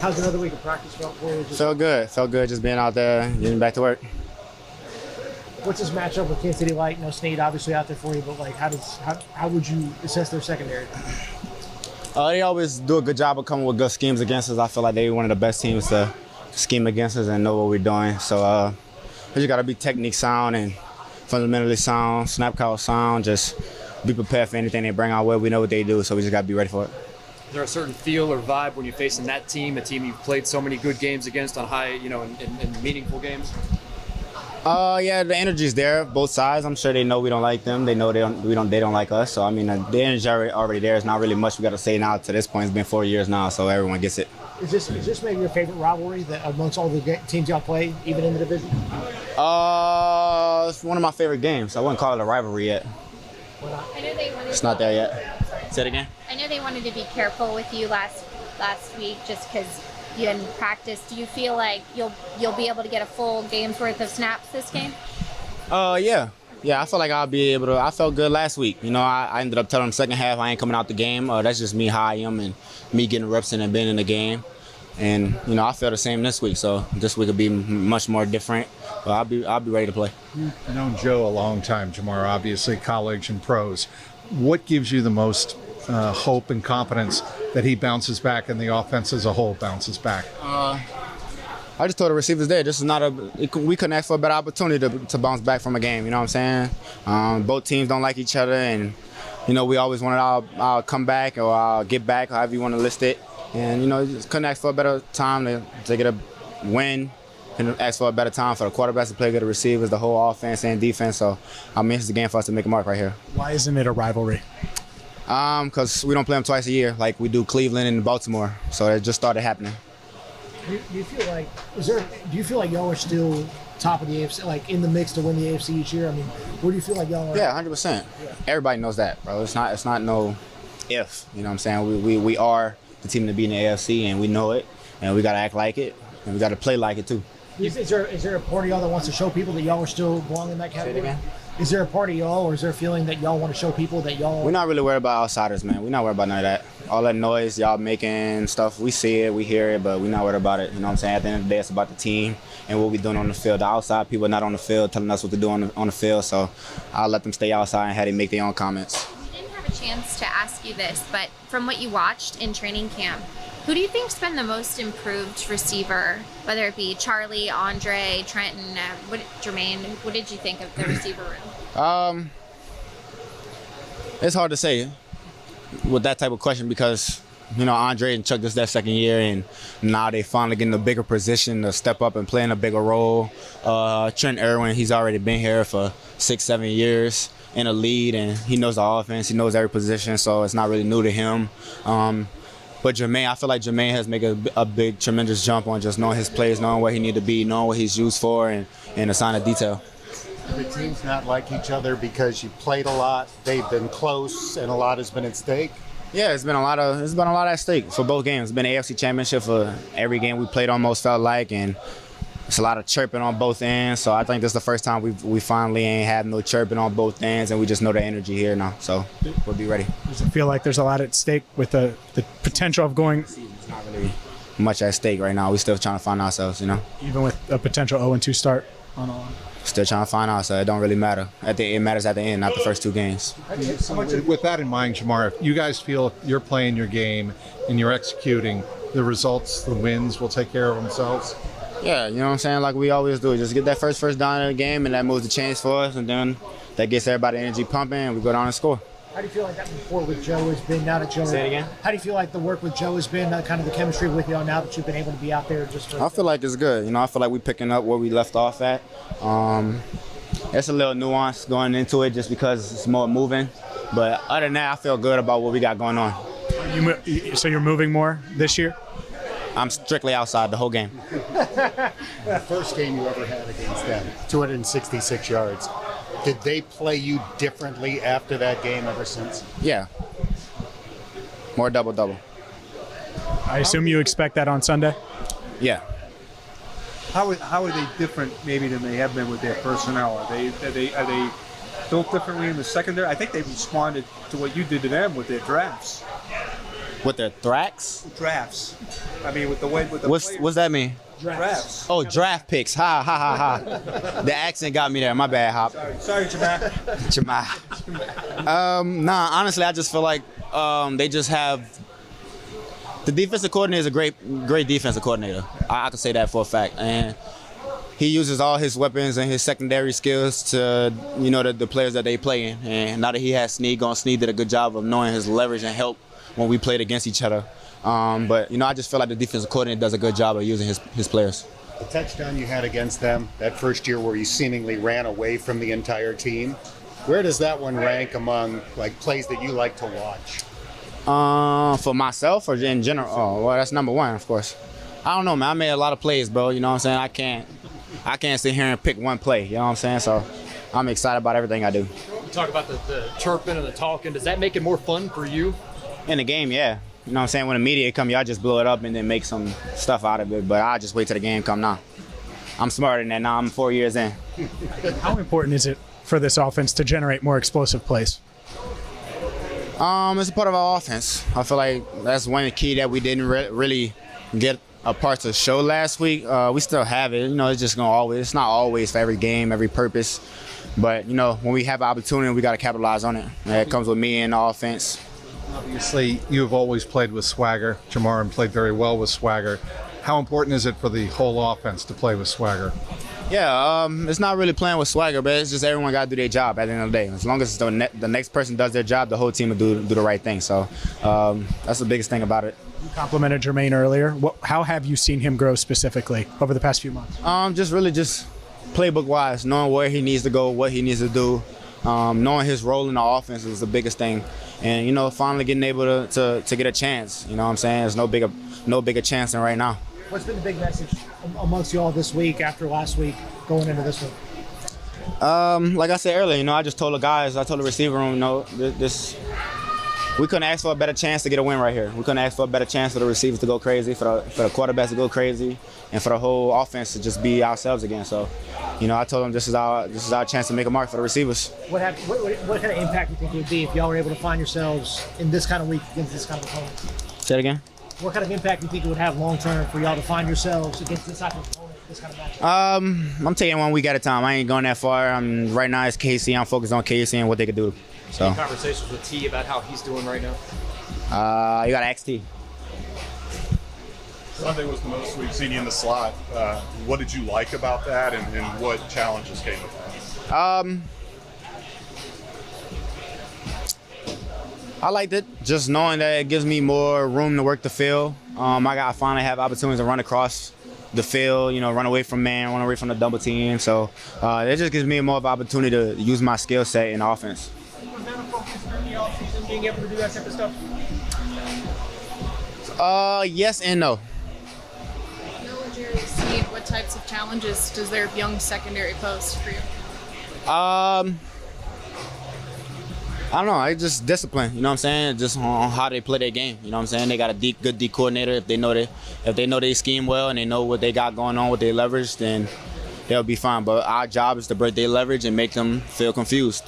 How's another week of practice felt for you? Felt good. Felt good just being out there, getting back to work. What's this matchup with Kansas City like? No Snead obviously out there for you, but like how would you assess their secondary? They always do a good job of coming with good schemes against us. I feel like they're one of the best teams to scheme against us and know what we're doing. So we just got to be technique sound and fundamentally sound, snap count sound, just be prepared for anything they bring our way. We know what they do, so we just got to be ready for it. Is there a certain feel or vibe when you're facing that team, a team you've played so many good games against on high, in meaningful games? Yeah, the energy's there, both sides. I'm sure they know we don't like them. They know they don't like us. So I mean, the energy already there. It's not really much we got to say now. To this point, it's been 4 years now, so everyone gets it. Is this maybe your favorite rivalry that amongst all the teams y'all play, even in the division? It's one of my favorite games. I wouldn't call it a rivalry yet. I know they wanted. It's not there yet. Say it again. I know they wanted to be careful with you last week just because you hadn't practiced. Do you feel like you'll be able to get a full game's worth of snaps this game? Yeah. I feel like I'll be able to. I felt good last week. I ended up telling them second half I ain't coming out the game. That's just me how I am and me getting reps in and being in the game. And I feel the same this week. So this week will be much more different. But I'll be ready to play. You've known Joe a long time, Jamar, obviously college and pros. What gives you the most hope and confidence that he bounces back and the offense as a whole bounces back? I just told the receivers there, this is not we couldn't ask for a better opportunity to bounce back from a game, you know what I'm saying? Both teams don't like each other, and, we always wanted our comeback or our get back, however you want to list it. And, just couldn't ask for a better time to get a win and ask for a better time for the quarterbacks to play good, the receivers, the whole offense and defense. So, it's the game for us to make a mark right here. Why isn't it a rivalry? Because we don't play them twice a year like we do Cleveland and Baltimore. So it just started happening. Do you feel like y'all are still top of the AFC, like in the mix to win the AFC each year? I mean, where do you feel like y'all are? Yeah, 100%. Yeah. Everybody knows that, bro. It's not no if. You know what I'm saying? We are the team to be in the AFC, and we know it, and we got to act like it, and we got to play like it too. Is there a part of y'all that wants to show people that y'all are still belong in that category? Say it again? Is there a part of y'all, or is there a feeling that y'all want to show people that y'all... We're not really worried about outsiders, man. We're not worried about none of that. All that noise y'all making stuff, we see it, we hear it, but we're not worried about it. You know what I'm saying? At the end of the day, it's about the team and what we're doing on the field. The outside people are not on the field telling us what to do on the field, so I'll let them stay outside and have them make their own comments. We didn't have a chance to ask you this, but from what you watched in training camp, who do you think's been the most improved receiver, whether it be Charlie, Andre, Trenton, Jermaine? What did you think of the receiver room? It's hard to say with that type of question because, Andre and Chuck, this is their second year, and now they finally getting a bigger position to step up and play in a bigger role. Trent Irwin, he's already been here for 6-7 years in a lead, and he knows the offense, he knows every position, so it's not really new to him. But Jermaine, I feel like Jermaine has made a big, tremendous jump on just knowing his plays, knowing where he need to be, knowing what he's used for, and a sign of detail. The teams not like each other because you played a lot. They've been close, and a lot has been at stake. Yeah, it's been a lot at stake for both games. It's been an AFC Championship for every game we played. Almost felt like, and it's a lot of chirping on both ends. So I think this is the first time we finally ain't had no chirping on both ends, and we just know the energy here now. So we'll be ready. Does it feel like there's a lot at stake with the potential of going? It's not really much at stake right now. We're still trying to find ourselves, Even with a potential 0-2 start on all. Still trying to find out, so it don't really matter. It matters at the end, not the first two games. With that in mind, Jamar, if you guys feel you're playing your game and you're executing, the results, the wins will take care of themselves? Yeah, you know what I'm saying? Like we always do. Just get that first down in the game, and that moves the chains for us, and then that gets everybody energy pumping, and we go down and score. How do you feel like that rapport with Joe has been now that Joe... Say it again? How do you feel like the work with Joe has been, kind of the chemistry with y'all now that you've been able to be out there just for... I feel like it's good. I feel like we're picking up where we left off at. It's a little nuance going into it just because it's more moving. But other than that, I feel good about what we got going on. So you're moving more this year? I'm strictly outside the whole game. The first game you ever had against them, 266 yards. Did they play you differently after that game ever since? Yeah. More double-double. I assume you expect that on Sunday? Yeah. How are they different maybe than they have been with their personnel? Are they built differently in the secondary? I think they responded to what you did to them with their drafts. With their thracks? Drafts. I mean, with the way with the What's that mean? drafts. Oh, draft picks. Ha ha ha ha. The accent got me there. My bad, Hop. Sorry, Jamal. Nah, honestly, I just feel like they just have the defensive coordinator is a great defensive coordinator. I can say that for a fact, and he uses all his weapons and his secondary skills to the players that they play in. And now that he has Snead gone, Snead did a good job of knowing his leverage and help when we played against each other. But I just feel like the defensive coordinator does a good job of using his players. The touchdown you had against them that first year where you seemingly ran away from the entire team, where does that one rank among plays that you like to watch? For myself or in general? Oh, well, that's number one, of course. I don't know, man. I made a lot of plays, bro. You know what I'm saying? I can't sit here and pick one play. You know what I'm saying? So I'm excited about everything I do. You talk about the chirping and the talking. Does that make it more fun for you? In the game, yeah. You know what I'm saying? When the media come, y'all just blow it up and then make some stuff out of it. But I'll just wait till the game come now. I'm smarter than that now. I'm 4 years in. How important is it for this offense to generate more explosive plays? It's a part of our offense. I feel like that's one key that we didn't really get a part to show last week. We still have it. It's just it's not always for every game, every purpose. But, when we have an opportunity, we got to capitalize on it. And it comes with me and the offense. Obviously, you have always played with swagger. Jamarin played very well with swagger. How important is it for the whole offense to play with swagger? Yeah, it's not really playing with swagger, but it's just everyone got to do their job at the end of the day. As long as the next person does their job, the whole team will do the right thing. So that's the biggest thing about it. You complimented Jermaine earlier. How have you seen him grow specifically over the past few months? Just playbook-wise, knowing where he needs to go, what he needs to do, knowing his role in the offense is the biggest thing. And, finally getting able to get a chance. You know what I'm saying? There's no bigger chance than right now. What's been the big message amongst you all this week after last week going into this one? Like I said earlier, I just told the guys, I told the receiver room, we couldn't ask for a better chance to get a win right here. We couldn't ask for a better chance for the receivers to go crazy, for the quarterbacks to go crazy, and for the whole offense to just be ourselves again. So, I told them this is our chance to make a mark for the receivers. What kind of impact do you think it would be if y'all were able to find yourselves in this kind of week against this kind of opponent? Say it again? What kind of impact do you think it would have long term for y'all to find yourselves against this type of opponent, this kind of matchup? I'm taking 1 week at a time. I ain't going that far. Right now it's KC. I'm focused on KC and what they could do. So. Any conversations with T about how he's doing right now? You got to ask T. Sunday was the most we've seen you in the slot. What did you like about that, and what challenges came with that? I liked it, just knowing that it gives me more room to work the field. I finally have opportunities to run across the field, run away from man, run away from the double team. So it just gives me more of an opportunity to use my skill set in offense. Was that a focus during the offseason, being able to do that type of stuff? Yes and no. Snead, what types of challenges does their young secondary pose for you? I don't know. It's just discipline. You know what I'm saying? Just on how they play their game. You know what I'm saying? They got a good D coordinator. If they know they scheme well and they know what they got going on with their leverage, then they'll be fine. But our job is to break their leverage and make them feel confused.